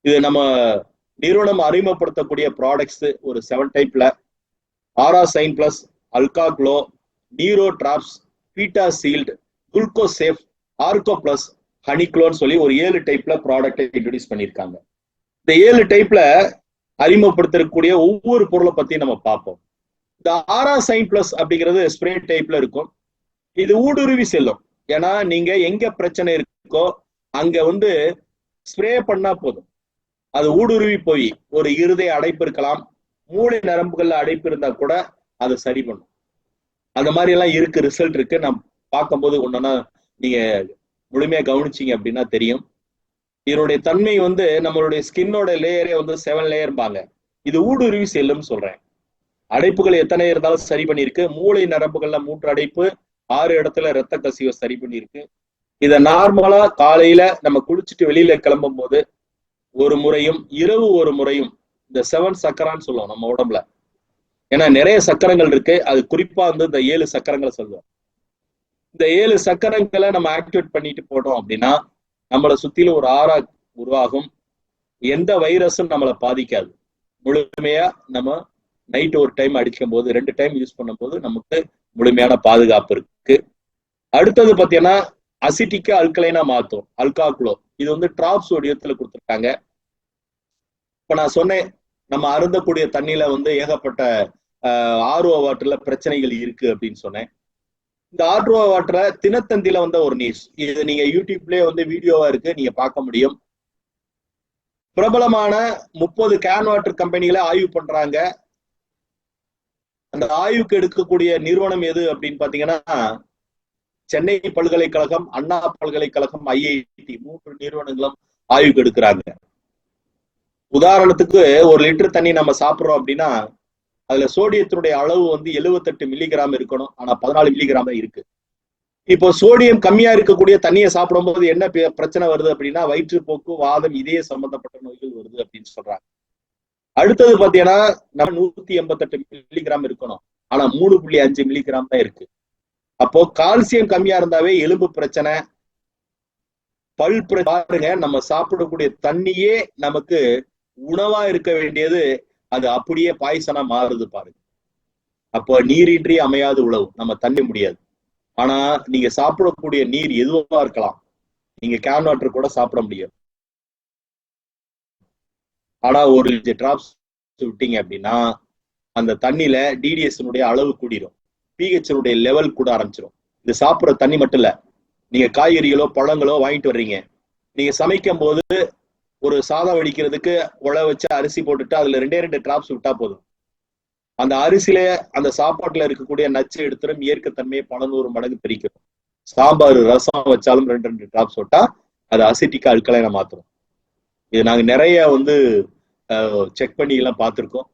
இது நம்ம நிறுவனம் அறிமுகப்படுத்தக்கூடிய ப்ராடக்ட்ஸ் ஒரு 7 டைப்ல ஆரா சைன் பிளஸ், அல்கா க்ளோ, நீரோ drops, Beta Shield, Gluco Safe, ஆர்கோ பிளஸ், ஹனிக்ளோன்னு சொல்லி ஒரு 7 டைப்ல ப்ராடக்டை இன்ட்ரோடியூஸ் பண்ணியிருக்காங்க. இந்த 7 டைப்ல அறிமுகப்படுத்தக்கூடிய ஒவ்வொரு பொருளை பத்தி நம்ம பார்ப்போம். இந்த ஆரா சைன் பிளஸ் அப்படிங்கிறது ஸ்ப்ரே டைப்ல இருக்கும். இது ஊடுருவி செல்லும். ஏன்னா நீங்க எங்க பிரச்சனை இருக்கோ அங்க ஸ்ப்ரே பண்ணா போதும், அது ஊடுருவி போய் ஒரு இருதய அடைப்பு இருக்கலாம், மூளை நரம்புகள்ல அடைப்பு இருந்தா கூட அதை சரி பண்ணும். அந்த மாதிரி எல்லாம் இருக்கு, ரிசல்ட் இருக்கு. நான் பார்க்கும்போது ஒன்னொன்னா நீங்க முழுமையா கவனிச்சீங்க அப்படின்னா தெரியும். இதனுடைய தன்மை நம்மளுடைய ஸ்கின்னோட லேயரே 7 லேயர்பாங்க. இது ஊடுருவி செல்லும் சொல்றேன். அடைப்புகள் எத்தனை இருந்தாலும் சரி பண்ணிருக்கு. மூளை நரம்புகள்ல 3 அடைப்பு, 6 இடத்துல ரத்த கசிவை சரி பண்ணிருக்கு. இதை நார்மலா காலையில நம்ம குளிச்சுட்டு வெளியில கிளம்பும் போது ஒரு முறையும் இரவு ஒரு முறையும் இந்த 7 சக்கரான்னு சொல்லுவோம் நம்ம உடம்புல. ஏன்னா நிறைய சக்கரங்கள் இருக்கு, அது குறிப்பா இந்த 7 சக்கரங்களை சொல்லுவோம். இந்த 7 சக்கரங்களை நம்ம ஆக்டிவேட் பண்ணிட்டு போட்டோம் அப்படின்னா நம்மளை சுத்தில ஒரு ஆறா உருவாகும். எந்த வைரஸும் நம்மளை பாதிக்காது. முழுமையா நம்ம நைட் ஒரு டைம் அடிக்கும் போது 2 டைம் யூஸ் பண்ணும் போது நமக்கு முழுமையான பாதுகாப்பு இருக்கு. அடுத்தது பாத்தீங்கன்னா அசிட்டிக்கா அல்கலைனா மாத்தும் அல்கா க்ளோ. இது டிராப்ஸ் வடிவத்துல கொடுத்துருக்காங்க. இப்ப நான் சொன்னேன், நம்ம அருந்தக்கூடிய தண்ணியில ஏகப்பட்ட ஆர்ஓ வாட்டர்ல பிரச்சனைகள் இருக்கு அப்படின்னு சொன்னேன். இந்த ஆர்ஓ வாட்டரை தினத்தந்தில ஒரு நியூஸ், இது நீங்க யூடியூப்லயே வீடியோவா இருக்கு, நீங்க பார்க்க முடியும். பிரபலமான 30 கேன் வாட்டர் கம்பெனிகளை ஆய்வு பண்றாங்க. அந்த ஆய்வுக்கு எடுக்கக்கூடிய நிறுவனம் எது அப்படின்னு பாத்தீங்கன்னா சென்னை பல்கலைக்கழகம், அண்ணா பல்கலைக்கழகம், ஐஐடி 3 நிறுவனங்களும் ஆய்வுக்கு எடுக்கிறாங்க. உதாரணத்துக்கு 1 லிட்டர் தண்ணி நம்ம சாப்பிட்றோம் அப்படின்னா அதுல சோடியத்தினுடைய அளவு 78 மில்லிகிராம் இருக்கணும், ஆனா 14 மில்லிகிராம் தான் இருக்கு. இப்போ சோடியம் கம்மியா இருக்கக்கூடிய தண்ணியை சாப்பிடும் போது என்ன பிரச்சனை வருது அப்படின்னா வயிற்றுப்போக்கு, வாதம், இதய சம்பந்தப்பட்ட நோய்கள் வருது அப்படின்னு சொல்றாங்க. அடுத்தது பாத்தீங்கன்னா நம்ம 188 மில்லிகிராம் இருக்கணும், ஆனா 3.5 மில்லிகிராம் தான் இருக்கு. அப்போ கால்சியம் கம்மியா இருந்தாவே எலும்பு பிரச்சனை, பல் பாருங்க. நம்ம சாப்பிடக்கூடிய தண்ணியே நமக்கு உணவா இருக்க வேண்டியது அது அப்படியே பாய்சனா மாறுது பாருங்க. அப்போ நீரின்றி அமையாது உழவு, நம்ம தண்ணி முடியாது. ஆனா நீங்க சாப்பிடக்கூடிய நீர் எதுவா இருக்கலாம், நீங்க கேன் வாட்டர் கூட சாப்பிட முடியாது. ஆனா ஒரு டிராப்ஸ் விட்டீங்க அப்படின்னா அந்த தண்ணியில டிடிஎஸ் அளவு கூடிரும், பிஹெச் லெவல் கூட ஆரம்பிச்சிடும். இது சாப்பிட்ற தண்ணி மட்டும் இல்ல, நீங்க காய்கறிகளோ பழங்களோ வாங்கிட்டு வர்றீங்க, நீங்க சமைக்கும் போது ஒரு சாதம் வடிக்கிறதுக்கு உழ வச்சு அரிசி போட்டுட்டு அதுல 2 டிராப்ஸ் விட்டா போதும், அந்த அரிசியில அந்த சாப்பாட்டுல இருக்கக்கூடிய நச்சு எடுத்துரும், இயற்கைத்தன்மையை 100 மடங்கு பிரிக்கும். சாம்பார் ரசம் வச்சாலும் 2 டிராப்ஸ் விட்டா அது அசிட்டிக்கா அல்கலைனா மாத்துரும். இது நாங்க நிறைய செக் பண்ணி எல்லாம் பார்த்துருக்கோம்.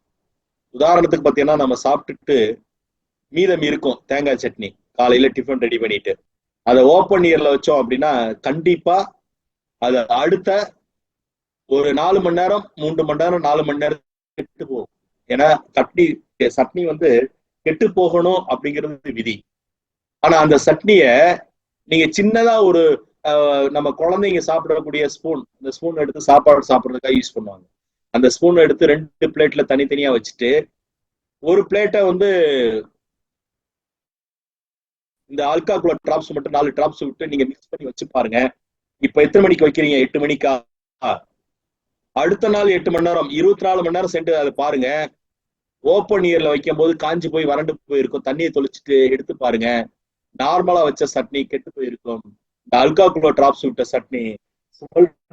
உதாரணத்துக்கு பாத்தீங்கன்னா நம்ம சாப்பிட்டுட்டு மீதம் இருக்கும் தேங்காய் சட்னி, காலையில டிஃபன் ரெடி பண்ணிட்டு அதை ஓப்பன் இயர்ல வச்சோம் அப்படின்னா கண்டிப்பா அது அடுத்த ஒரு 4 மணி நேரம் 3 மணி நேரம் 4 மணி நேரம் கெட்டு போகும். ஏன்னா சட்னி கெட்டு போகணும் அப்படிங்கிறது விதி. ஆனா அந்த சட்னிய நீங்க சின்னதா ஒரு நம்ம குழந்தைங்க சாப்பிடக்கூடிய ஸ்பூன், இந்த ஸ்பூன் எடுத்து சாப்பாடு சாப்பிட்றதுக்காக யூஸ் பண்ணுவாங்க. அந்த ஸ்பூன் எடுத்து 2 பிளேட்ல தனித்தனியா வச்சுட்டு ஒரு பிளேட்டை இந்த ஆல்கா க்ளோ டிராப்ஸ் மட்டும் 4 டிராப்ஸ் விட்டு நீங்க மிக்ஸ் பண்ணி வச்சு பாருங்க. இப்ப எத்தனை மணிக்கு வைக்கிறீங்க? 8 மணிக்கா? அடுத்த நாள் 8 மணி நேரம் 24 மணி நேரம் சென்று அதை பாருங்க. ஓப்பன் இயர்ல வைக்கும் போது காஞ்சி போய் வறண்டு போயிருக்கும், தண்ணியை தொளிச்சுட்டு எடுத்து பாருங்க, நார்மலா வச்ச சட்னி கெட்டு போயிருக்கும். இந்த ஆல்கா க்ளோ டிராப்ஸ் விட்ட சட்னி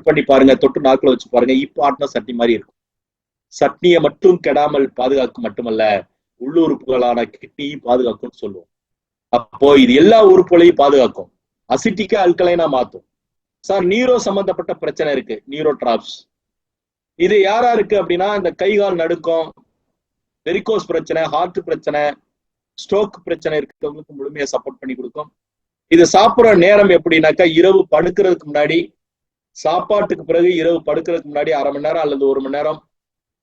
பண்ணி பாருங்க, தொட்டு நாக்குல வச்சு பாருங்க, இப்போ ஆட்டின சட்னி மாதிரி இருக்கும். சட்னியை மட்டும் கெடாமல் பாதுகாக்கும் மட்டுமல்ல, உள்ளுறுப்புகளான கிட்னியும் பாதுகாக்கும்னு சொல்லுவோம். அப்போ இது எல்லா உறுப்புகளையும் பாதுகாக்கும், அசிட்டிக்கா அல்கலைனா மாத்தும். சார் நீரோ சம்பந்தப்பட்ட பிரச்சனை இருக்கு, நீரோ டிராப்ஸ் இது யாரா இருக்கு அப்படின்னா இந்த கைகால் நடுக்கம், வெரிகோஸ் பிரச்சனை, ஹார்ட் பிரச்சனை, ஸ்ட்ரோக் பிரச்சனை இருக்கிறவங்களுக்கு முழுமையா சப்போர்ட் பண்ணி கொடுக்கும். இது சாப்பிட்ற நேரம் எப்படின்னாக்கா இரவு படுக்கிறதுக்கு முன்னாடி, சாப்பாட்டுக்கு பிறகு இரவு படுக்கிறதுக்கு முன்னாடி 1/2 மணி நேரம் அல்லது 1 மணி நேரம்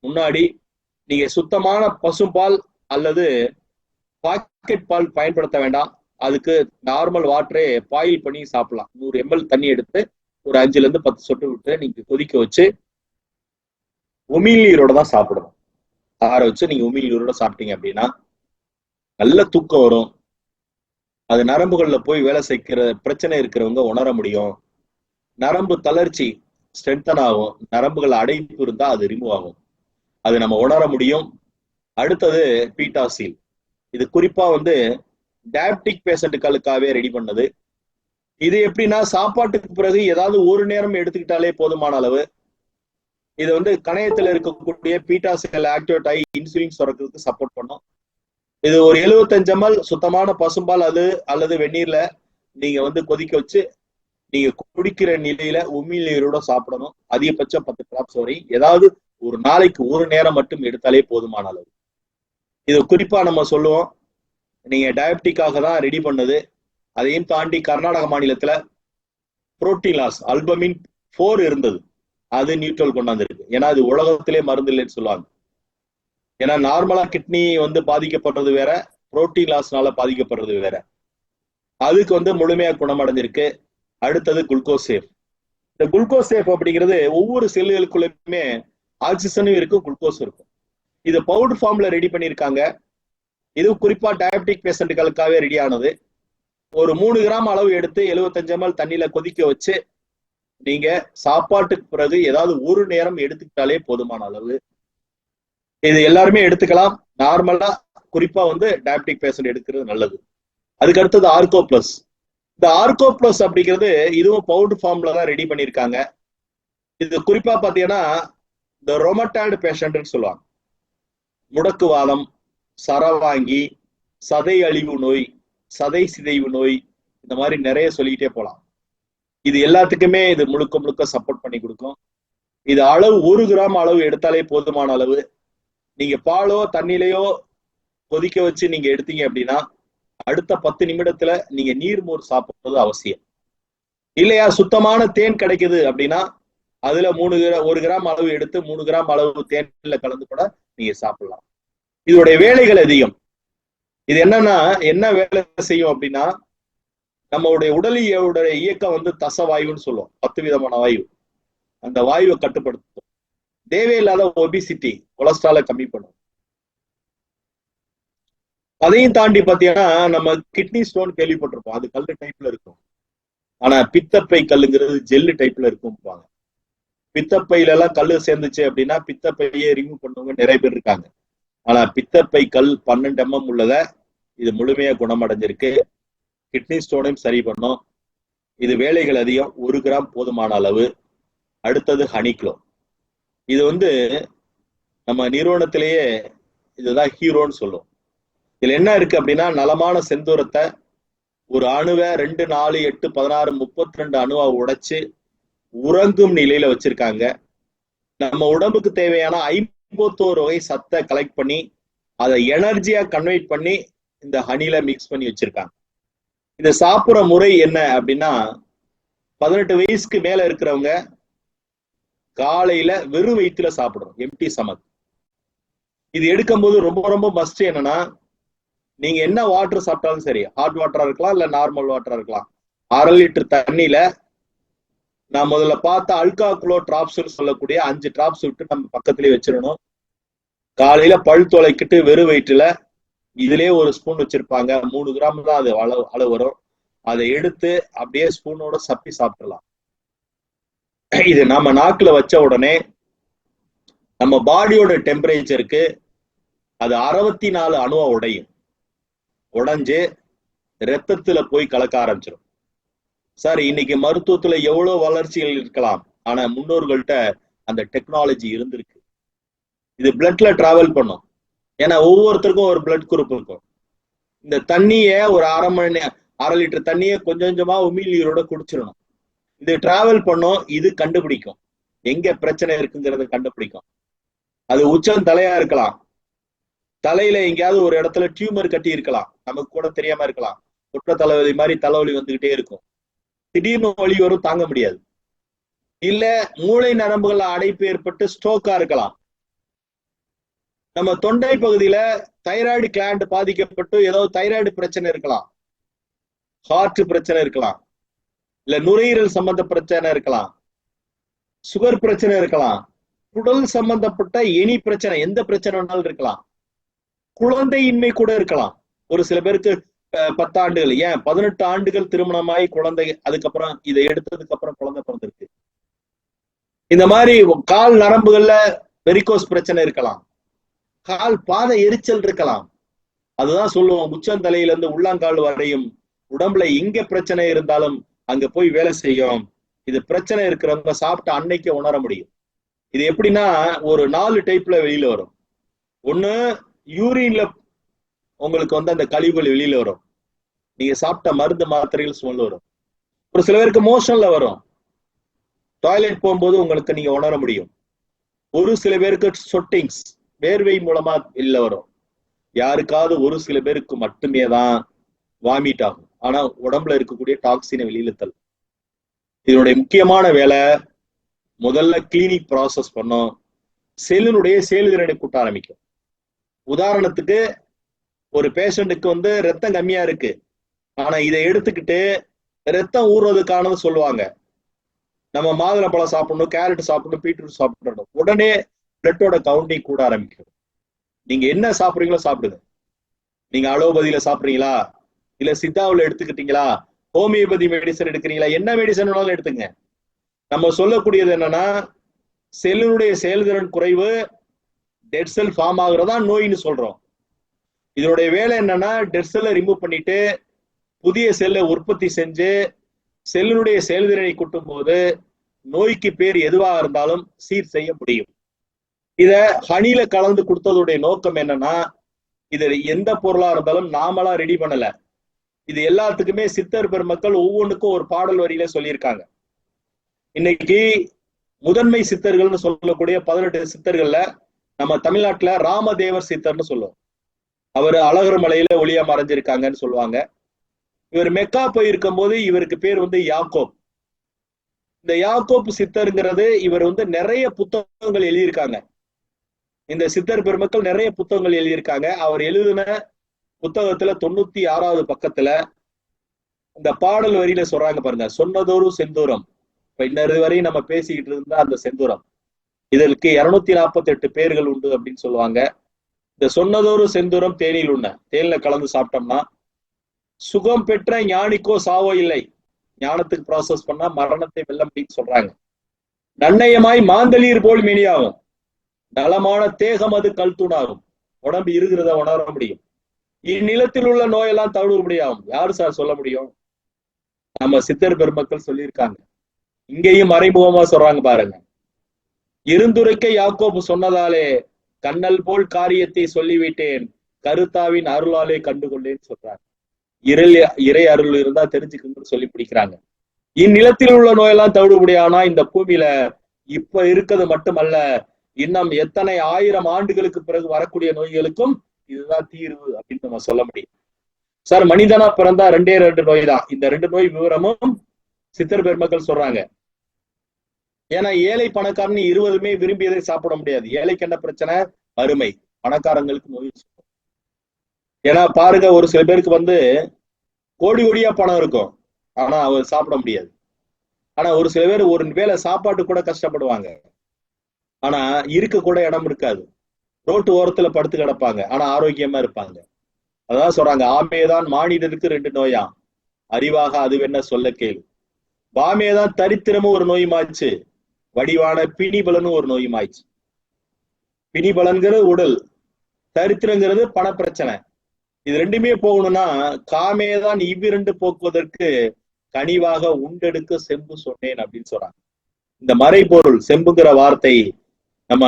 முன்னாடி நீங்க சுத்தமான பசும்பால் அல்லது பாக்கெட் பால் பயன்படுத்த வேண்டாம். அதுக்கு நார்மல் வாட்டரே பாயில் பண்ணி சாப்பிடலாம். 100 ml தண்ணி எடுத்து ஒரு 5ல இருந்து 10 சொட்டு விட்டு நீங்க கொதிக்க வச்சு உமிழ்நீரோட தான் சாப்பிடணும். ஆற வச்சு நீங்க உமிழ்நீரோட சாப்பிட்டீங்க அப்படின்னா நல்ல தூக்கம் வரும். அது நரம்புகள்ல போய் வேலை செய்கிற பிரச்சனை இருக்கிறவங்க உணர முடியும். நரம்பு தளர்ச்சி ஸ்ட்ரென்தன் ஆகும். நரம்புகள் அடைப்பு இருந்தா அது ரிமூவ் ஆகும். அது நம்ம உணர முடியும். அடுத்தது பீட்டாசீல். இது குறிப்பா டயபெட்டிக் பேஷண்ட்டுகளுக்காகவே ரெடி பண்ணது. இது எப்படின்னா சாப்பாட்டுக்கு பிறகு ஏதாவது ஒரு நேரம் எடுத்துக்கிட்டாலே போதுமான அளவு. இது கணையத்துல இருக்கக்கூடிய பீட்டாசீல் ஆக்டிவேட் ஆகி இன்சுலின் சுரக்கிறதுக்கு சப்போர்ட் பண்ணும். இது ஒரு 75 ml சுத்தமான பசும்பால் அல்லது வெந்நீர்ல நீங்க கொதிக்க வச்சு நீங்க குடிக்கிற நிலையில உமிழ்நீரோட சாப்பிடணும். அதிகபட்சம் 10 டிராப்ஸ் வரை ஏதாவது ஒரு நாளைக்கு ஒரு நேரம் மட்டும் எடுத்தாலே போதுமான அளவு. இது குறிப்பா நம்ம சொல்லுவோம், நீங்க டயபெட்டிக்காக தான் ரெடி பண்ணது. அதையும் தாண்டி கர்நாடக மாநிலத்துல புரோட்டீன் லாஸ் அல்பமின் 4 இருந்தது. அது நியூட்ரல் கொண்டாந்துருக்கு. ஏன்னா அது உலகத்திலே மருந்து இல்லைன்னு சொல்லுவாங்க. ஏன்னா நார்மலா கிட்னி பாதிக்கப்படுறது வேற, புரோட்டீன் லாஸ்னால பாதிக்கப்படுறது வேற. அதுக்கு முழுமையா குணமடைஞ்சிருக்கு. அடுத்தது குளுக்கோசேஃப். இந்த குளுக்கோசேஃப் அப்படிங்கிறது ஒவ்வொரு செல்லுகளுக்குள்ளயுமே ஆக்சிஜனும் இருக்கும், குளுக்கோஸ் இருக்கும். இது பவுடர் ஃபார்ம்ல ரெடி பண்ணியிருக்காங்க. இது குறிப்பா டயபெட்டிக் பேஷண்ட்டுகளுக்காகவே ரெடி ஆனது. ஒரு 3 கிராம் அளவு எடுத்து 75 ml தண்ணியில கொதிக்க வச்சு நீங்க சாப்பாட்டுக்கு பிறகு ஏதாவது ஒரு நேரம் எடுத்துக்கிட்டாலே போதுமான அளவு. இது எல்லாருமே எடுத்துக்கலாம். நார்மலா குறிப்பா டயபெட்டிக் பேஷண்ட் எடுக்கிறது நல்லது. அதுக்கு அடுத்தது ஆர்கோ பிளஸ். இந்த ஆர்கோ பிளஸ் அப்படிங்கிறது இதுவும் பவுடர் ஃபார்ம்ல தான் ரெடி பண்ணியிருக்காங்க. இது குறிப்பா பாத்தீங்கன்னா இந்த ரொமட்டாய்டு பேஷண்ட்னு சொல்லுவாங்க. முடக்குவாதம், சரவாங்கி, சதை அழிவு நோய், சதை சிதைவு நோய், இந்த மாதிரி நிறைய சொல்லிக்கிட்டே போலாம். இது எல்லாத்துக்குமே இது முழுக்க முழுக்க சப்போர்ட் பண்ணி கொடுக்கும். இது அளவு 1 கிராம் அளவு எடுத்தாலே போதுமான அளவு. நீங்க பாலோ தண்ணியிலையோ கொதிக்க வச்சு நீங்க எடுத்தீங்க அப்படின்னா அடுத்த 10 நிமிடத்துல நீங்க நீர்மோர் சாப்பிடுறது அவசியம். இல்லையா சுத்தமான தேன் கிடைக்குது அப்படின்னா அதுல 1 கிராம் அளவு எடுத்து 3 கிராம் அளவு தேன்ல கலந்து கூட நீங்க சாப்பிடலாம். இதோடைய வேலைகள் அதிகம். இது என்ன வேலை செய்யும் அப்படின்னா நம்மளுடைய உடலியோட இயக்கம் தசவாயுன்னு சொல்லுவோம். 10 விதமான வாயு. அந்த வாயுவை கட்டுப்படுத்தும். தேவையில்லாத ஒபிசிட்டி, கொலஸ்ட்ராலை கம்மி பண்ணும். அதையும் தாண்டி பாத்தீங்கன்னா நம்ம கிட்னி ஸ்டோன் கேள்விப்பட்டிருப்போம். அது கல்லு டைப்ல இருக்கும். ஆனா பித்தப்பை கல்லுங்கிறது ஜெல்லு டைப்ல இருக்கும். பித்தப்பையில எல்லாம் கல்லு சேர்ந்துச்சு அப்படின்னா பித்தப்பையே ரிமூவ் பண்ணவங்க நிறைய பேர் இருக்காங்க. ஆனா பித்தப்பை கல் 12 mm உள்ளத இது முழுமையா குணமடைஞ்சிருக்கு. கிட்னி ஸ்டோனையும் சரி பண்ணும். இது வேலைகள் அதிகம். 1 கிராம் போதுமான அளவு. அடுத்தது ஹனிக்ளோ. இது நம்ம நிறுவனத்திலேயே இதுதான் ஹீரோன்னு சொல்லுவோம். இதுல என்ன இருக்கு அப்படின்னா நலமான செந்தூரத்தை ஒரு அணுவை 2, 4, 8, 16, 32 அணுவா உடைச்சு உறங்கும் நிலையில வச்சிருக்காங்க. நம்ம உடம்புக்கு தேவையான 51 வகை சத்தை கலெக்ட் பண்ணி அதை எனர்ஜியா கன்வெர்ட் பண்ணி இந்த ஹனில மிக்ஸ் பண்ணி வச்சிருக்காங்க. இதை சாப்பிடுற முறை என்ன அப்படின்னா 18 வயசுக்கு மேல இருக்கிறவங்க காலையில வெறும் வயிற்றுல சாப்பிடணும், எம்டி ஸ்டமக். இது எடுக்கும் போது ரொம்ப ரொம்ப மஸ்ட் என்னன்னா நீங்க என்ன வாட்டர் சாப்பிட்டாலும் சரி, ஹாட் வாட்டரா இருக்கலாம் இல்ல நார்மல் வாட்டரா இருக்கலாம், 1/2 லிட்டர் தண்ணியில நான் முதல்ல பார்த்த அல்காக்ளோ டிராப்ஸ் சொல்லக்கூடிய 5 டிராப்ஸ் விட்டு நம்ம பக்கத்திலேயே வச்சிடணும். காலையில பல் துளைக்கிட்டு வெறும் வயிற்றுல இதுலயே ஒரு ஸ்பூன் வச்சிருப்பாங்க. 3 கிராம் தான் அது அளவு வரும். அதை எடுத்து அப்படியே ஸ்பூனோட சப்பி சாப்பிடலாம். இது நம்ம நாக்குல வச்ச உடனே நம்ம பாடியோட டெம்பரேச்சருக்கு அது 64 அணுவா உடையும். உடைஞ்சு ரத்தத்துல போய் கலக்க ஆரம்பிச்சிடும். சார் இன்னைக்கு மருத்துவத்துல எவ்வளவு வளர்ச்சிகள் இருக்கலாம், ஆனா முன்னோர்கள்ட்ட அந்த டெக்னாலஜி இருந்திருக்கு. இது பிளட்ல டிராவல் பண்ணும். ஏன்னா ஒவ்வொருத்தருக்கும் ஒரு பிளட் குரூப் இருக்கும். இந்த தண்ணிய ஒரு 1/2 லிட்டர் தண்ணிய கொஞ்சம் கொஞ்சமா உமிழ்நீரோட குடிச்சிடணும். இது டிராவல் பண்ணும். இது கண்டுபிடிக்கும் எங்க பிரச்சனை இருக்குங்கிறத கண்டுபிடிக்கும். அது உச்சம் தலையா இருக்கலாம், தலையில எங்கேயாவது ஒரு இடத்துல டியூமர் கட்டி இருக்கலாம், நமக்கு கூட தெரியாம இருக்கலாம். குற்ற தலைவலி மாதிரி தலைவலி வந்துகிட்டே இருக்கும். திடீர்னு வலி வரும், தாங்க முடியாது. இல்ல மூளை நரம்புகள் அடைப்பு ஏற்பட்டு ஸ்ட்ரோக்கா இருக்கலாம். நம்ம தொண்டை பகுதியில தைராய்டு கிளாண்ட் பாதிக்கப்பட்டு ஏதோ தைராய்டு பிரச்சனை இருக்கலாம், ஹார்ட் பிரச்சனை இருக்கலாம், இல்ல நுரையீரல் சம்பந்த பிரச்சனை இருக்கலாம், சுகர் பிரச்சனை இருக்கலாம். குடல் சம்பந்தப்பட்ட எனி பிரச்சனை, எந்த பிரச்சனை வேணாலும் இருக்கலாம். குழந்தையின்மை கூட இருக்கலாம். ஒரு சில பேருக்கு 10 ஆண்டுகள், ஏன் 18 ஆண்டுகள் திருமணமாய் குழந்தை, அதுக்கப்புறம் இதை எடுத்ததுக்கு அப்புறம் குழந்தை பிறந்திருக்கு. இந்த மாதிரி கால் நரம்புகள்ல வெரிகோஸ் பிரச்சனை இருக்கலாம், கால் பாத எரிச்சல் இருக்கலாம். அதுதான் சொல்லுவோம், உச்சந்தலையில இருந்து உள்ளங்கால் வரையும் உடம்புல எங்க பிரச்சனை இருந்தாலும் அங்க போய் வேலை செய்யும். இது பிரச்சனை இருக்கிறவங்க சாப்பிட்ட அன்னைக்கு உணர முடியும். இது எப்படின்னா ஒரு 4 டைப்ல வெளியில வரும். ஒண்ணு, யூரின்ல உங்களுக்கு அந்த கழிவுகள் வெளியில வரும். நீங்க சாப்பிட்ட மருந்து மாத்திரைகள் ஸ்மெல் வரும். ஒரு சில பேருக்கு மோஷன்ல வரும், டாய்லெட் போகும்போது உங்களுக்கு நீங்க உணர முடியும். ஒரு சில பேருக்கு சொட்டிங்ஸ், வேர்வை மூலமா வெளியில வரும். யாருக்காவது ஒரு சில பேருக்கு மட்டுமே தான் வாமிட் ஆகும். ஆனா உடம்புல இருக்கக்கூடிய டாக்ஸினை வெளியில தள்ளும். இதனுடைய முக்கியமான வேலை, முதல்ல கிளீனிக் ப்ராசஸ் பண்ணும், செல்லினுடைய செயல்திறனை கூட்ட ஆரம்பிக்கும். உதாரணத்துக்கு ஒரு பேஷண்ட்டுக்கு ரத்தம் கம்மியா இருக்கு, ஆனா இதை எடுத்துக்கிட்டு ரத்தம் ஊறுறதுக்கானது சொல்லுவாங்க. நம்ம மாதுளம்பழம் சாப்பிடணும், கேரட் சாப்பிடணும், பீட்ரூட் சாப்பிடணும், உடனே பிளட்டோட கவுண்டிங் கூட ஆரம்பிக்கும். நீங்க என்ன சாப்பிடுறீங்களோ சாப்பிடுங்க. நீங்க அலோபதியில சாப்பிடுறீங்களா, இல்ல சித்தாவில் எடுத்துக்கிட்டீங்களா, ஹோமியோபதி மெடிசன் எடுக்கிறீங்களா, என்ன மெடிசன் வேணாலும் எடுத்துங்க. நம்ம சொல்லக்கூடியது என்னன்னா, செல்லினுடைய செயல்திறன் குறைவு, டெட் செல் ஃபார்ம் ஆகுறதா நோயின்னு சொல்றோம். இதனுடைய வேலை என்னன்னா, டெட் செல்லை ரிமூவ் பண்ணிட்டு புதிய செல்லை உற்பத்தி செஞ்சு செல்லினுடைய செயல்திறனை கூட்டும் போது நோய்க்கு பேர் எதுவாக இருந்தாலும் சீர் செய்ய முடியும். இத ஹனில கலந்து கொடுத்ததுடைய நோக்கம் என்னன்னா, இது எந்த பொருளா இருந்தாலும் நாமளா ரெடி பண்ணல. இது எல்லாத்துக்குமே சித்தர் பெருமக்கள் ஒவ்வொன்றுக்கும் ஒரு பாடல் வரியில சொல்லியிருக்காங்க. இன்னைக்கு முதன்மை சித்தர்கள்னு சொல்லக்கூடிய 18 சித்தர்கள்ல நம்ம தமிழ்நாட்டுல ராமதேவர் சித்தர்னு சொல்லுவோம். அவர் அழகர் மலையில ஒளியா மறைஞ்சிருக்காங்கன்னு சொல்லுவாங்க. இவர் மெக்கா போயிருக்கும் போது இவருக்கு பேர் யாக்கோப். இந்த யாக்கோப் சித்தருங்கிறது இவர் நிறைய புத்தகங்கள் எழுதியிருக்காங்க. இந்த சித்தர் பெருமக்கள் நிறைய புத்தகங்கள் எழுதியிருக்காங்க. அவர் எழுதின புத்தகத்துல 96வது பக்கத்துல இந்த பாடல் வரியில சொல்றாங்க பாருங்க, சொன்னதொரு செந்தூரம். இப்ப இன்னொரு வரையும் நம்ம பேசிக்கிட்டு இருந்தா அந்த செந்தூரம், இதற்கு 248 பேர்கள் உண்டு அப்படின்னு சொல்லுவாங்க. இந்த சொன்னதொரு செந்தூரம் தேனில் உண்ண, தேனில கலந்து சாப்பிட்டோம்னா சுகம் பெற்ற ஞானிக்கோ சாவோ இல்லை. ஞானத்துக்கு ப்ராசஸ் பண்ணா மரணத்தை வெல்ல முடியும்னு சொல்றாங்க. நன்னயமாய் மாந்தளிர் போல் மெனியாகும், நலமான தேகம் அது கல்தூணாகும். உடம்பு இருக்கிறத உணர முடியும். இந்நிலத்தில் உள்ள நோயெல்லாம் தவிர முடியாகும். யாரு சார் சொல்ல முடியும்? நம்ம சித்தர் பெருமக்கள் சொல்லியிருக்காங்க. இங்கேயும் மறைமுகமா சொல்றாங்க பாருங்க, இருந்துரைக்க யாக்கோப்பு சொன்னதாலே கண்ணல் போல் காரியத்தை சொல்லிவிட்டேன், கருத்தாவின் அருளாலே கண்டுகொள்ளேன்னு சொல்றாங்க. இறை அருள் இருந்தா தெரிஞ்சுக்கணும்னு சொல்லி பிடிக்கிறாங்க. இந்நிலத்தில் உள்ள நோயெல்லாம் தவிடுபடியானா இந்த பூமியில இப்ப இருக்கிறது மட்டுமல்ல, இன்னும் எத்தனை 1000 ஆண்டுகளுக்கு பிறகு வரக்கூடிய நோய்களுக்கும் இதுதான் தீர்வு அப்படின்னு நம்ம சொல்ல முடியும். சார், மனிதனா பிறந்தா 2 நோய் தான். இந்த 2 நோய் விவரமும் சித்தர் பெருமக்கள் சொல்றாங்க. ஏன்னா ஏழை பணக்காரன் இருவருமே விரும்பியதை சாப்பிட முடியாது. ஏழைக்கு என்ன பிரச்சனை? வறுமை. பணக்காரங்களுக்கு நோய். ஏன்னா பாருங்க, ஒரு சில பேருக்கு கோடி கோடியா பணம் இருக்கும், ஆனா அவர் சாப்பிட முடியாது. ஆனா ஒரு சில பேர் ஒரு வேளை சாப்பாட்டு கூட கஷ்டப்படுவாங்க, ஆனா இருக்க கூட இடம் இருக்காது. ரோட்டு ஓரத்துல படுத்து கிடப்பாங்க, ஆனா ஆரோக்கியமா இருப்பாங்க. அதான் சொல்றாங்க, ஆமேதான் மானிடருக்கு 2 நோயா, அறிவாக அதுவென்ன சொல்ல கேளு. பாமேதான் தரித்திரமும் ஒரு நோயுமாச்சு, வடிவான பிணிபலனும் ஒரு நோயுமாச்சு. பிணிபலன்கிறது உடல், தரித்திரங்கிறது பண பிரச்சனை. இது 2மே போகணும்னா காமேதான் இவ்விரண்டு போக்குவதற்கு கனிவாக உண்டெடுக்க செம்பு சொன்னேன் அப்படின்னு சொல்றாங்க. இந்த மறைபொருள் செம்புங்கிற வார்த்தை நம்ம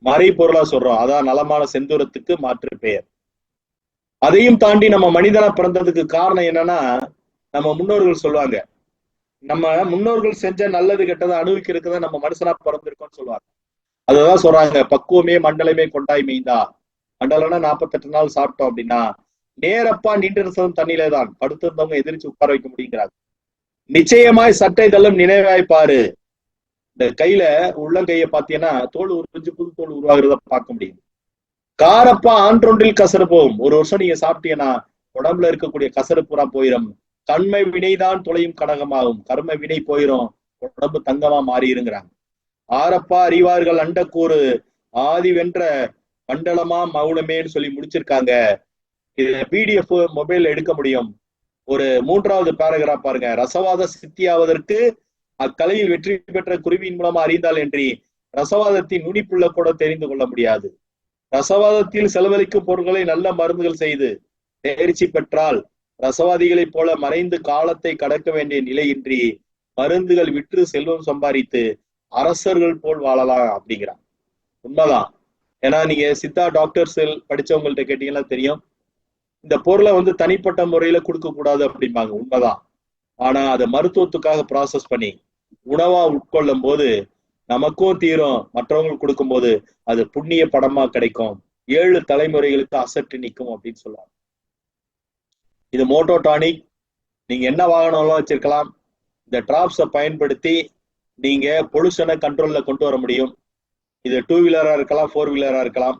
மறைபொருளா சொல்றோம். அதான் நலமான செந்தூரத்துக்கு மாற்று பெயர். அதையும் தாண்டி நம்ம மனிதனா பிறந்ததுக்கு காரணம் என்னன்னா, நம்ம முன்னோர்கள் சொல்லுவாங்க, நம்ம முன்னோர்கள் செஞ்ச நல்லது கெட்டதை அனுபவிக்கிறதுக்கு தான் நம்ம மனுஷனா பிறந்திருக்கோம்னு சொல்லுவாங்க. அததான் சொல்றாங்க, பக்குவமே மண்டலமே கொண்டாய் மெய்ந்தா. மண்டலம்னா 48 நாள் சாப்பிட்டோம் அப்படின்னா நேரப்பா நின்றிருந்ததும் தண்ணியிலே தான், படுத்திருந்தவங்க எதிர்த்து உட்கார வைக்க முடியுங்கிறாங்க. நிச்சயமாய் சட்டை தள்ளும் நினைவாய்ப்பாரு. இந்த கையில உள்ளங்கைய பாத்தீங்கன்னா தோல் உறிஞ்சு புது தோல் உருவாகிறத பார்க்க முடியும். காரப்பா ஆன்றொன்றில் கசரு போகும். ஒரு வருஷம் நீங்க சாப்பிட்டீங்கன்னா உடம்புல இருக்கக்கூடிய கசரு பூரா போயிடும். கண்மை வினைதான் தொலையும் கடகமாகும். கர்ம வினை போயிரும், உடம்பு தங்கமா மாறிடுங்கிறாங்க. ஆரப்பா அறிவார்கள் அண்டக்கூறு ஆதி வென்ற மண்டலமா மௌனமேன்னு சொல்லி முடிச்சிருக்காங்க. இது பிடிஎஃப் மொபைல் எடுக்க முடியும். ஒரு 3வது பேராகிராஃப் பாருங்க. ரசவாத சித்தியாவதற்கு அக்கலையில் வெற்றி பெற்ற குருவியின் மூலமா அறிந்தால் என்று ரசவாதத்தின் நுனிப்புள்ள கூட தெரிந்து கொள்ள முடியாது. ரசவாதத்தில் செலவழிக்கும் பொருட்களை நல்ல மருந்துகள் செய்து தேர்ச்சி பெற்றால் ரசவாதிகளைப் போல மறைந்து காலத்தை கடக்க வேண்டிய நிலையின்றி மருந்துகள் விற்று செல்வம் சம்பாதித்து அரசர்கள் போல் வாழலாம் அப்படிங்கிறான். உண்மைதான். ஏன்னா நீங்க சித்தா டாக்டர்ஸ் படிச்சவங்கள்ட்ட கேட்டீங்கன்னா தெரியும், இந்த பொருளை தனிப்பட்ட முறையில கொடுக்க கூடாது அப்படிம்பாங்க. உண்மைதான். ஆனா அதை மருத்துவத்துக்காக ப்ராசஸ் பண்ணி உணவா உட்கொள்ளும் போது நமக்கும் தீரும், மற்றவங்களுக்கு கொடுக்கும் போது அது புண்ணிய படமா கிடைக்கும், 7 தலைமுறைகளுக்கு அசட்டு நிற்கும் அப்படின்னு சொல்லுவாங்க. இது மோட்டோடானிக். நீங்க என்ன வாகனம்லாம் வச்சிருக்கலாம். இந்த டிராப்ஸை பயன்படுத்தி நீங்க பொல்யூஷனை கண்ட்ரோல்ல கொண்டு வர முடியும். இது 2 வீலரா இருக்கலாம், 4 வீலரா இருக்கலாம்.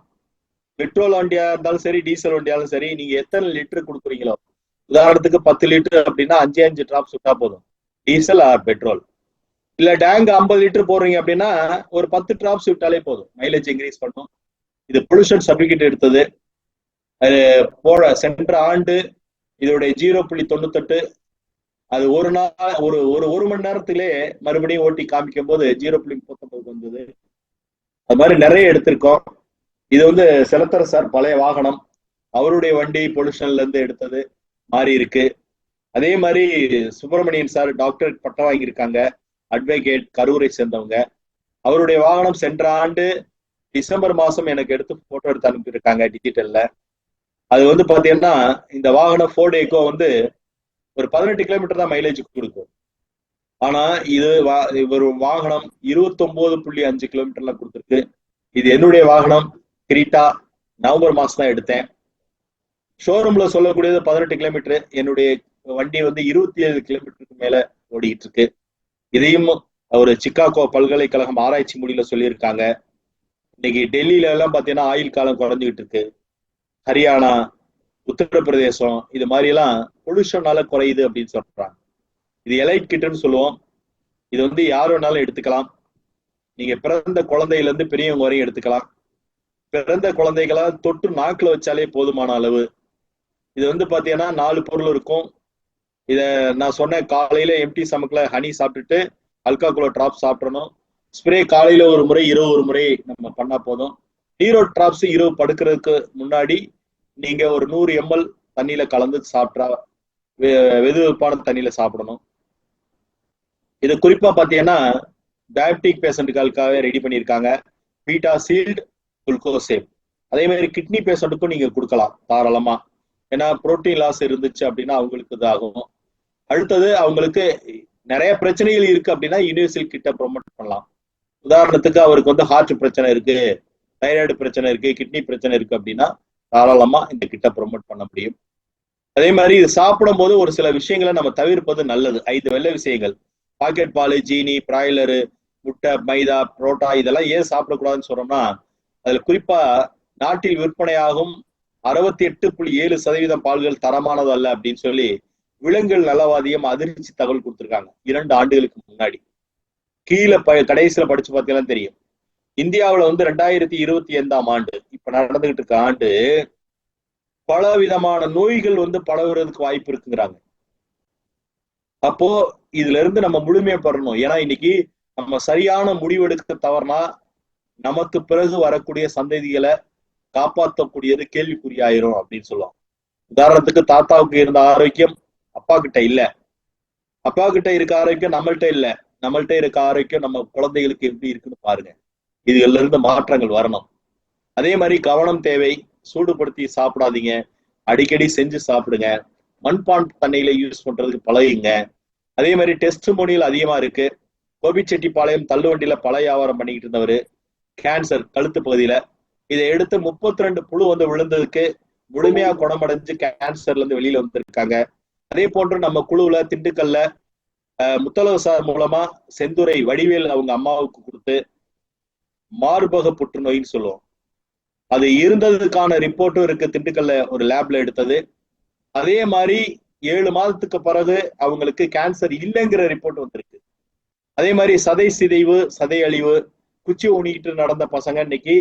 பெட்ரோல் வண்டியா இருந்தாலும் சரி, டீசல் வண்டியாலும் சரி, நீங்க எத்தனை லிட்டர் கொடுக்குறீங்களோ, உதாரணத்துக்கு 10 லிட்டர் அப்படின்னா 5 டிராப்ஸ் விட்டா போதும், டீசல் ஆர் பெட்ரோல். இல்ல டேங்க் 50 லிட்டர் போடுறீங்க அப்படின்னா ஒரு 10 டிராப்ஸ் விட்டாலே போதும், மைலேஜ் இன்க்ரீஸ் பண்ணும். இது பொல்யூஷன் சர்டிபிகேட் எடுத்தது. அது சென்ற ஆண்டு இதோடைய 0.98, அது ஒரு நாள் ஒரு மணி நேரத்திலே மறுபடியும் ஓட்டி காமிக்கும் போது 0.39 வந்தது. அது மாதிரி நிறைய எடுத்திருக்கோம். இது செலத்தர சார் பழைய வாகனம், அவருடைய வண்டி பொல்யூஷன்ல இருந்து எடுத்தது மாறி இருக்கு. அதே மாதிரி சுப்பிரமணியன் சார் டாக்டரேட் பட்டம் வாங்கியிருக்காங்க, அட்வொகேட், கரூரை சேர்ந்தவங்க. அவருடைய வாகனம் சென்ற ஆண்டு டிசம்பர் மாசம் எனக்கு எடுத்து போட்டோ எடுத்து அனுப்பியிருக்காங்க டிஜிட்டல்ல. அது பாத்தீங்கன்னா இந்த வாகனம் ஃபோர்ட் ஏக்கோ ஒரு 18 கிலோமீட்டர் தான் மைலேஜ் கொடுக்கும். ஆனா இது ஒரு வாகனம் 29.5 கிலோமீட்டர்ல கொடுத்துருக்கு. இது என்னுடைய வாகனம் கிரீட்டா, நவம்பர் மாசம் தான் எடுத்தேன். ஷோரூம்ல சொல்லக்கூடியது 18 கிலோமீட்டர், என்னுடைய வண்டி 27 கிலோமீட்டருக்கு மேல ஓடிட்டு இருக்கு. இதையும் ஒரு சிக்காகோ பல்கலைக்கழகம் ஆராய்ச்சி முடிவுல சொல்லியிருக்காங்க. இன்னைக்கு டெல்லியில எல்லாம் பாத்தீங்கன்னா ஆயுள் காலம் குறைஞ்சிக்கிட்டு இருக்கு. ஹரியானா, உத்தரப்பிரதேசம் இது மாதிரி எல்லாம் பொல்யூஷனால குறையுது அப்படின்னு சொல்றாங்க. இது எலைட் கிட்னு சொல்லுவோம். இது யார் வேணாலும் எடுத்துக்கலாம். நீங்க பிறந்த குழந்தையில இருந்து பெரியவங்க வரையும் எடுத்துக்கலாம். பிறந்த குழந்தைகளா தொட்டு நாக்குல வச்சாலே போதுமான அளவு. இது பாத்தீங்கன்னா 4 பொருள் இருக்கும். இத நான் சொன்ன காலையில எம்டி சமக்குல ஹனி சாப்பிட்டுட்டு அல்காகுலோ டிராப் சாப்பிடணும். ஸ்ப்ரே காலையில ஒரு முறை, இரவு ஒரு முறை நம்ம பண்ணா போதும். ஹீரோ டிராப்ஸ் இரவு படுக்கிறதுக்கு முன்னாடி நீங்க ஒரு 100 ml தண்ணியில கலந்து சாப்பிட்டா, வெது வெப்பான தண்ணியில சாப்பிடணும். இது குறிப்பா பாத்தீங்கன்னா டயபெட்டிக் பேஷண்ட்டுகளுக்காக ரெடி பண்ணியிருக்காங்க. Beta Shield, Gluco Safe. அதே மாதிரி கிட்னி பேஷண்ட்டுக்கும் நீங்க கொடுக்கலாம் தாராளமா. ஏன்னா புரோட்டீன் லாஸ் இருந்துச்சு அப்படின்னா அவங்களுக்கு இதாகும். அடுத்தது அவங்களுக்கு நிறைய பிரச்சனைகள் இருக்கு அப்படின்னா யூனிவர்சல் கிட்ட ப்ரொமோட் பண்ணலாம். உதாரணத்துக்கு அவருக்கு ஹார்ட் பிரச்சனை இருக்கு, தைராய்டு பிரச்சனை இருக்கு, கிட்னி பிரச்சனை இருக்கு அப்படின்னா தாராளமா இந்த கிட்ட ப்ரொமோட் பண்ண முடியும். அதே மாதிரி இது சாப்பிடும் போது ஒரு சில விஷயங்களை நம்ம தவிர்ப்பது நல்லது. 5 வெள்ளை விஷயங்கள், பாக்கெட் பால், ஜீனி, பிராய்லரு, முட்டை, மைதா, புரோட்டா இதெல்லாம் ஏன் சாப்பிடக்கூடாதுன்னு சொல்றோம்னா, அதுல குறிப்பா நாட்டில் விற்பனையாகும் 68.7% பால்கள் தரமானது அல்ல அப்படின்னு சொல்லி விலங்குகள் நலவாதியம் அதிர்ச்சி தகவல் கொடுத்திருக்காங்க 2 ஆண்டுகளுக்கு முன்னாடி. கீழே கடைசியில படிச்சு பார்த்தீங்கன்னா தெரியும். இந்தியாவுல 2025ஆம் ஆண்டு, இப்ப நடந்துகிட்டு இருக்க ஆண்டு, பல விதமான நோய்கள் பரவுறதுக்கு வாய்ப்பு இருக்குங்கிறாங்க. அப்போ இதுல இருந்து நம்ம முழுமையா பெறணும். ஏன்னா இன்னைக்கு நம்ம சரியான முடிவெடுக்க தவறுனா நமக்கு பிறகு வரக்கூடிய சந்ததிகளை காப்பாற்றக்கூடியது கேள்விக்குறியாயிரும் அப்படின்னு சொல்லுவாங்க. உதாரணத்துக்கு தாத்தாவுக்கு இருந்த ஆரோக்கியம் அப்பா கிட்ட இல்ல, அப்பா கிட்ட இருக்க ஆரோக்கியம் நம்மள்கிட்ட இல்ல, நம்மள்கிட்ட இருக்க ஆரோக்கியம் நம்ம குழந்தைகளுக்கு எப்படி இருக்குன்னு பாருங்க. இதுல இருந்து மாற்றங்கள் வரணும். அதே மாதிரி கவனம் தேவை. சூடுபடுத்தி சாப்பிடாதீங்க, அடிக்கடி செஞ்சு சாப்பிடுங்க. மண்பான் தண்ணியில யூஸ் பண்றதுக்கு பழகுங்க. அதே மாதிரி டெஸ்ட் மொழியில் அதிகமா இருக்கு. கோபிச்செட்டிப்பாளையம் தள்ளுவண்டியில பல வியாபாரம் பண்ணிக்கிட்டு இருந்தவர் கேன்சர் கழுத்து பகுதியில, இதை எடுத்து 32 புழு விழுந்ததுக்கு முழுமையா குணமடைஞ்சு கேன்சர்ல இருந்து வெளியில வந்திருக்காங்க. அதே போன்று நம்ம குழுவுல திண்டுக்கல்ல முத்தலகு சார் மூலமா செந்துரை வடிவேல் அவங்க அம்மாவுக்கு கொடுத்து மார்பக புற்றுநோயின்னு சொல்லுவோம், அது இருந்ததுக்கான ரிப்போர்ட்டும் இருக்கு, திண்டுக்கல்ல ஒரு லேப்ல எடுத்தது. அதே மாதிரி 7 மாதத்துக்கு பிறகு அவங்களுக்கு கேன்சர் இல்லைங்கிற ரிப்போர்ட் வந்திருக்கு. அதே மாதிரி சதை சிதைவு, சதை அழிவு, குச்சி ஊனிக்கிட்டு நடந்த பசங்க இன்னைக்கு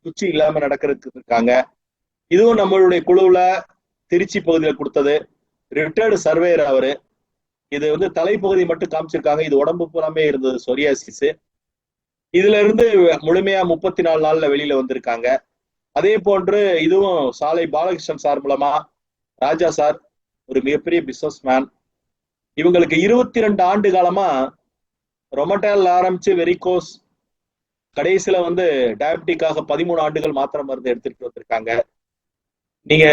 குச்சி இல்லாம நடக்கிறதுக்கு இருக்காங்க. இதுவும் நம்மளுடைய குழுவுல திருச்சி பகுதியில கொடுத்தது. ரிட்டையர்டு சர்வேயர் அவரு. இது வந்து தலைப்பகுதி மட்டும் காமிச்சிருக்காங்க. இது உடம்பு பூராமே இருந்தது சொரியாசிஸ். இதுல இருந்து முழுமையா 34 நாள்ல வெளியில வந்திருக்காங்க. அதே போன்று இதுவும் சாலை பாலகிருஷ்ணன் சார் மூலமா, ராஜா சார் ஒரு மிகப்பெரிய பிசினஸ் மேன். இவங்களுக்கு 22 ஆண்டு காலமா ரொமட்டால் ஆரம்பிச்சு வெரிகோஸ், கடைசியில வந்து டயபிட்டிக்காக 13 ஆண்டுகள் மாத்திரை மருந்து எடுத்துட்டு வந்திருக்காங்க. நீங்க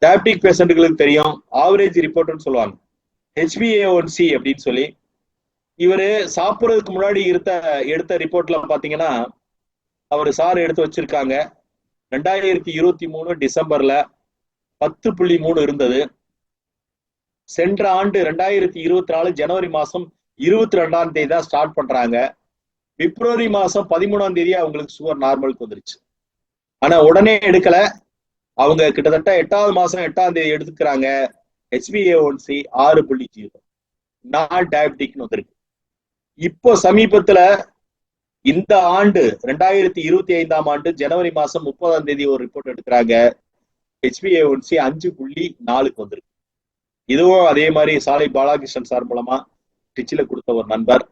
டயபிட்டிக் பேஷண்ட்டுகளுக்கு தெரியும், ஆவரேஜ் ரிப்போர்ட்னு சொல்லுவாங்க, HbA1c அப்படின்னு சொல்லி. இவரு சாப்பிட்றதுக்கு முன்னாடி எடுத்த ரிப்போர்ட்ல பாத்தீங்கன்னா அவர் சார் எடுத்து வச்சிருக்காங்க. 2023 டிசம்பர்ல 10.3 இருந்தது. சென்ற ஆண்டு 2024 ஜனவரி மாசம் 22ஆம் தேதி தான் ஸ்டார்ட் பண்றாங்க. பிப்ரவரி மாசம் 13ஆம் தேதி அவங்களுக்கு சுகர் நார்மலுக்கு வந்துருச்சு. ஆனா உடனே எடுக்கல. அவங்க கிட்டத்தட்ட 8வது மாசம் 8ஆம் தேதி எடுத்துக்கிறாங்க. HbA1c 6.0 நான் டயபிட்டிக்னு வந்திருக்கு. இப்போ சமீபத்துல இந்த ஆண்டு 2025ஆம் ஆண்டு ஜனவரி மாசம் 30ஆம் தேதி ஒரு ரிப்போர்ட் எடுக்கிறாங்க. HbA1c 5.4க்கு வந்திருக்கு. இதுவும் அதே மாதிரி சாலை பாலகிருஷ்ணன் சார் மூலமா டிச்சில கொடுத்த ஒரு நண்பர்.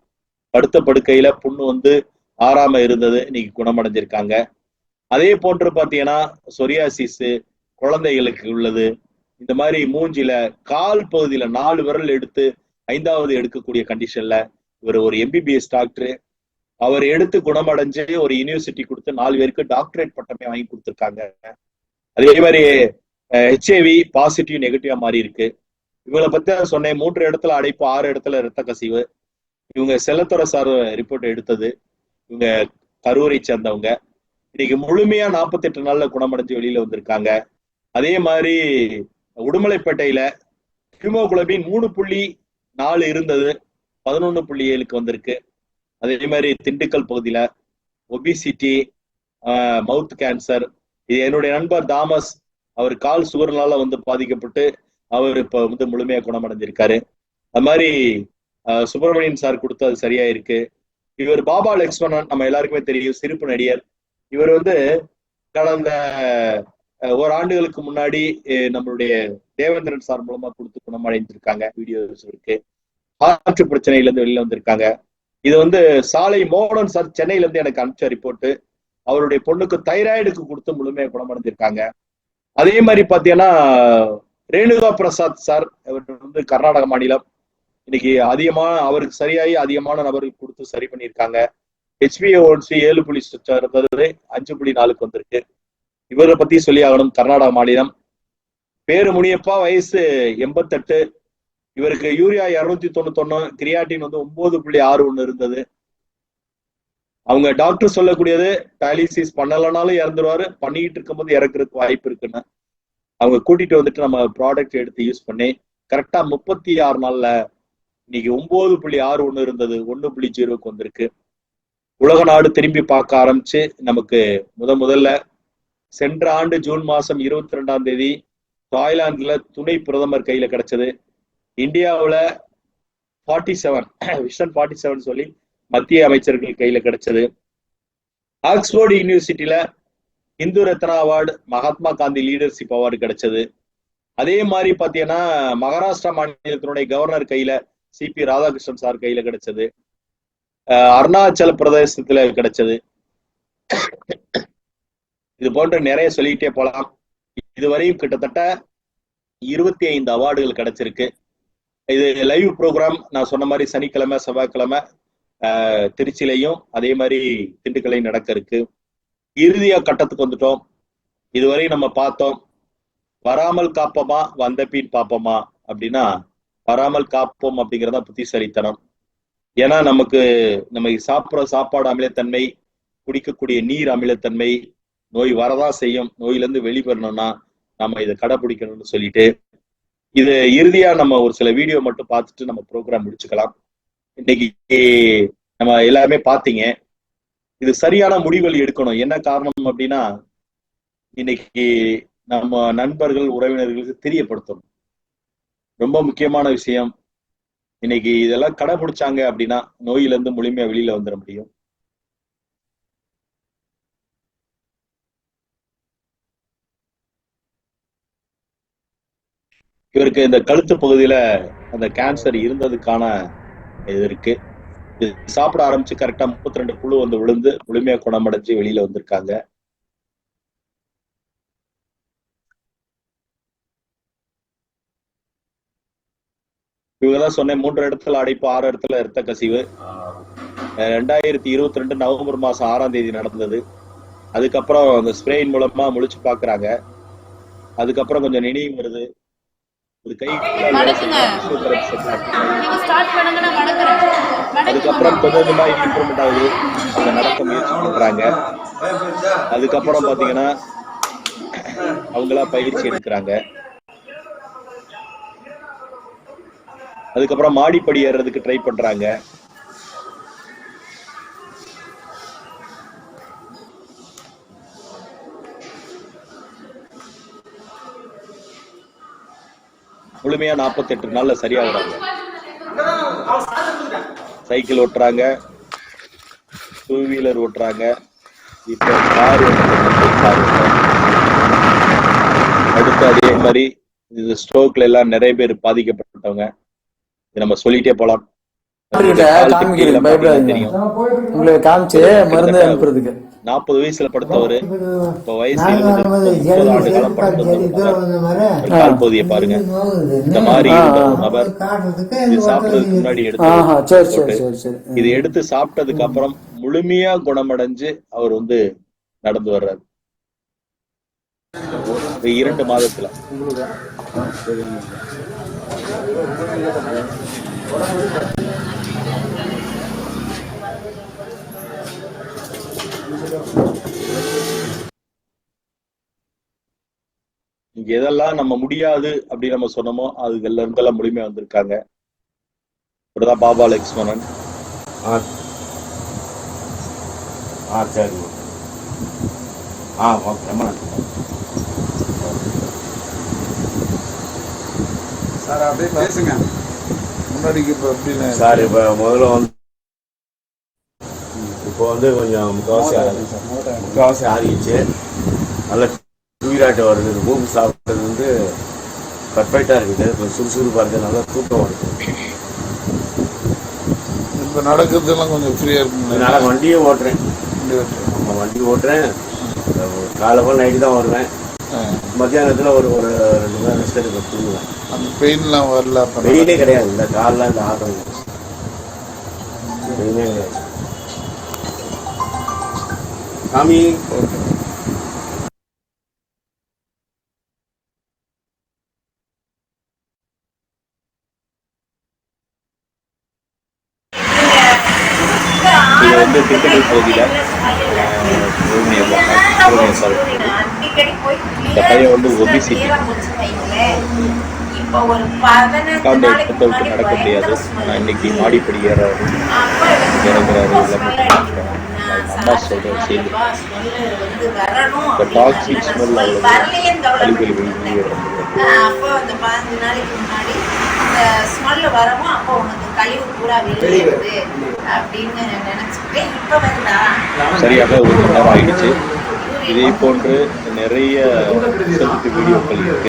படுத்த படுக்கையில புண்ணு வந்து ஆறாம இருந்தது, இன்னைக்கு குணமடைஞ்சிருக்காங்க. அதே போன்று பாத்தீங்கன்னா சொரியாசிஸ் குழந்தைகளுக்கு உள்ளது. இந்த மாதிரி மூஞ்சில கால் பகுதியில 4 விரல் எடுத்து 5வது எடுக்கக்கூடிய கண்டிஷன்ல இவர் ஒரு MBBS டாக்டர். அவர் எடுத்து குணமடைஞ்சு ஒரு யூனிவர்சிட்டி கொடுத்து 4 பேருக்கு டாக்டரேட் பட்டமே வாங்கி கொடுத்துருக்காங்க. அதே மாதிரி HIV பாசிட்டிவ் நெகட்டிவா மாறி இருக்கு. இவங்களை பத்தி சொன்னேன், 3 இடத்துல அடைப்பு, 6 இடத்துல இரத்த கசிவு. இவங்க செல்லத்துறை சார் ரிப்போர்ட் எடுத்தது. இவங்க கரூரை சேர்ந்தவங்க. இன்னைக்கு முழுமையா 48 நாள்ல குணமடைஞ்சு வெளியில வந்திருக்காங்க. அதே மாதிரி உடுமலைப்பேட்டையில ஹீமோகுளோபின் 3.4 இருந்தது, 11.7க்கு வந்திருக்கு. அதே மாதிரி திண்டுக்கல் பகுதியில ஒபிசிட்டி, மவுத் கேன்சர். இது என்னுடைய நண்பர் தாமஸ், அவர் கால் சுகர்னால வந்து பாதிக்கப்பட்டு அவர் இப்ப வந்து முழுமையா குணமடைஞ்சிருக்காரு. அது மாதிரி சுப்பிரமணியன் சார் கொடுத்தது சரியா இருக்கு. இவர் பாபா லக்ஷ்மணன், நம்ம எல்லாருக்குமே தெரியும், சிரிப்பு நடிகர். இவர் வந்து கடந்த ஓராண்டுகளுக்கு முன்னாடி நம்மளுடைய தேவேந்திரன் சார் மூலமா கொடுத்து குணமடைஞ்சிருக்காங்க. வீடியோஸ் இருக்கு. ஹார்ட் பிரச்சனையில இருந்து வெளியில வந்திருக்காங்க. இது வந்து சாலை மோகன் சார் சென்னையில இருந்து எனக்கு அனுப்பிச்ச ரிப்போர்ட். அவருடைய பொண்ணுக்கு தைராய்டுக்கு கொடுத்து முழுமையா குணமடைஞ்சிருக்காங்க. அதே மாதிரி பாத்தீங்கன்னா ரேணுகா பிரசாத் சார், அவர் வந்து கர்நாடக மாநிலம். இன்னைக்கு அவருக்கு சரியாகி அதிகமான நபர்கள் கொடுத்து சரி பண்ணியிருக்காங்க. HbA1c 7.6 5.4க்கு வந்திருக்கு. இவரை பத்தி சொல்லி ஆகணும். கர்நாடக மாநிலம். பேரு முனியப்பா, வயசு 88. இவருக்கு யூரியா 291, கிரியாட்டின் வந்து 9.61 இருந்தது. அவங்க டாக்டர் சொல்லக்கூடியது டயாலிசிஸ் பண்ணலனாலும் இறந்துருவாரு, பண்ணிட்டு இருக்கும்போது இறக்குறதுக்கு வாய்ப்பு இருக்குன்னு. அவங்க கூட்டிட்டு வந்துட்டு நம்ம ப்ராடக்ட் எடுத்து யூஸ் பண்ணி கரெக்டா 36 நாள்ல இன்னைக்கு 9.61 இருந்தது 1.0க்கு வந்திருக்கு. உலக நாடு திரும்பி பார்க்க ஆரம்பிச்சு நமக்கு முதல்ல சென்ற ஆண்டு ஜூன் மாசம் 22ஆம் தேதி தாய்லாந்துல துணை பிரதமர் கையில கிடைச்சது. இந்தியாவுல 47 விஷன் 47 சொல்லி மத்திய அமைச்சர்கள் கையில கிடைச்சது. ஆக்ஸ்போர்ட் யூனிவர்சிட்டியில Hindu Ratna award, Mahatma Gandhi leadership award கிடைச்சது. அதே மாதிரி பாத்தீங்கன்னா மகாராஷ்டிரா மாநிலத்தினுடைய கவர்னர் கையில CP ராதாகிருஷ்ணன் சார் கையில கிடைச்சது. அருணாச்சல பிரதேசத்துல கிடைச்சது. இது போன்ற நிறைய சொல்லிக்கிட்டே போலாம். இதுவரையும் கிட்டத்தட்ட 25 அவார்டுகள் கிடைச்சிருக்கு. இது லைவ் ப்ரோக்ராம் நான் சொன்ன மாதிரி சனிக்கிழமை செவ்வாய்க்கிழமை திருச்சிலையும் அதே மாதிரி திண்டுக்கல்லையும் நடக்க இருக்கு. இறுதியா கட்டத்துக்கு வந்துட்டோம். இதுவரை நம்ம பார்த்தோம், வராமல் காப்போமா வந்த பின் பார்ப்போமா அப்படின்னா வராமல் காப்போம் அப்படிங்கிறதா புத்திசாலித்தனம். ஏன்னா நம்ம சாப்பிட்ற சாப்பாடு அமிலத்தன்மை, குடிக்கக்கூடிய நீர் அமிலத்தன்மை, நோய் வரதான் செய்யும். நோயிலிருந்து வெளிப்படணும்னா நம்ம இதை கடைபிடிக்கணும்னு சொல்லிட்டு இது இறுதியா நம்ம ஒரு சில வீடியோ மட்டும் பார்த்துட்டு நம்ம ப்ரோக்ராம் முடிச்சுக்கலாம். இன்னைக்கு நம்ம எல்லாருமே பார்த்தீங்க, இது சரியான முடிவுகள் எடுக்கணும். என்ன காரணம் அப்படின்னா இன்னைக்கு நம்ம நண்பர்கள் உறவினர்களுக்கு தெரியப்படுத்தணும். ரொம்ப முக்கியமான விஷயம். இன்னைக்கு இதெல்லாம் கடைபிடிச்சாங்க அப்படின்னா நோயிலிருந்து முழுமையா வெளியில வந்துட முடியும். இவருக்கு இந்த கழுத்து பகுதியில அந்த கேன்சர் இருந்ததுக்கான இது இருக்கு. இது சாப்பிட ஆரம்பிச்சு கரெக்டா 32 புழு வந்து விழுந்து முழுமையா குணமடைஞ்சு வெளியில வந்திருக்காங்க. இவங்கதான் சொன்னேன் 3 இடத்துல அடைப்பு 6 இடத்துல இரத்த கசிவு. 2022 நவம்பர் மாசம் 6ஆம் தேதி நடந்தது. அதுக்கப்புறம் அந்த ஸ்ப்ரேயின் மூலமா முழிச்சு பாக்குறாங்க. அதுக்கப்புறம் கொஞ்சம் நினைவு வருது. ஒரு கை அதுக்கப்புறம் கொஞ்சம் கொஞ்சமா இம்ப்ரூவ்மெண்ட் ஆகுது. அவங்க நடக்க முயற்சி பண்றாங்க. அதுக்கப்புறம் பாத்தீங்கன்னா அவங்களா பயிற்சி எடுக்கிறாங்க. அதுக்கப்புறம் மாடிப்படி ஏறுறதுக்கு ட்ரை பண்றாங்க. முழுமையா 48 நாள்ல சரியாகிறாங்க. சைக்கிள் ஓட்டுறாங்க, 2 வீலர் ஓட்டுறாங்க, இப்ப கார் அடுத்து அதே மாதிரி இந்த ஸ்ட்ரோக்ல எல்லாம் நிறைய பேர் பாதிக்கப்பட்டவங்க. நம்ம சொல்லிட்டே போலாம். தெரியும் உங்களுக்கு காமிச்சு மருந்து அனுப்புறதுக்கு 40 வயசுல படுத்தவரு இப்ப வயசு 30 ஆண்டு காலம் படுத்தவர் கால் பகுதியை பாருங்க. இந்த மாதிரி நபர் இது சாப்பிடுறதுக்கு முன்னாடி எடுத்து இது எடுத்து சாப்பிட்டதுக்கு அப்புறம் முழுமையா குணமடைஞ்சு அவர் வந்து நடந்து வர்றாரு 2 மாதத்துல. இங்க எதெல்லாம் நம்ம முடியாது அப்படின்னு நம்ம சொன்னோமோ அதுல இருந்தெல்லாம் முழுமையா வந்திருக்காங்க. இப்படிதான் பாபா லக்ஷ்மணன். சரி. சார் அப்படியே பேசுங்க. முன்னாடிக்கு இப்போ எப்படின்னு சார் இப்போ முதல்ல வந்து இப்போ வந்து கொஞ்சம் முக்கால்வாசி ஆறிடுச்சு. நல்லா தூயிராட்டு வருது. மூக்கு சாப்பிட்டது வந்து பர்ஃபெக்டாக இருக்குது. கொஞ்சம் சுறுசுறுப்பாக இருக்குது. நல்லா தூக்கம் வருது. இப்போ நடக்கிறதுலாம் கொஞ்சம் ஃப்ரீயாக இருக்குங்க. நான் வண்டியே ஓட்டுறேன். வண்டி ஓட்டுறேன். காலையில் நைட்டு தான் வருவேன். மத்தியானத்தில் ஒரு 2 மணி நேரம் ரெஸ்ட் எடுக்க தூங்குவேன். அந்த பெயின்லாம் வரல. பெயினே கிடையாது. இந்த காலில் இந்த ஆட்டம் பெயினே கிடையாது. சாமி இது வந்து திட்டங்கள் பகுதியில இந்த பையன் வந்து ஒபிசிட்டி உட்கார்ந்து எடுத்து விட்டு நடக்க முடியாது. ஆனா இன்னைக்கு மாடிப்படி ஏறாரு இறங்குறாரு. அம்மா சொல்ற செய்தி இந்த டாக்ஸிக் ஸ்மெல் கழிவுகள் வெளியேறது ஸ்மெல் வரவும் அப்போ உனக்கு கழிவு பூரா வெளியேறுது அப்படின்னு நினைச்சுக்கிட்டே இப்ப வந்தா சரியாக 1 மணி நேரம் ஆயிடுச்சு. இதே போன்று நிறைய வீடியோக்கள் இருக்கு.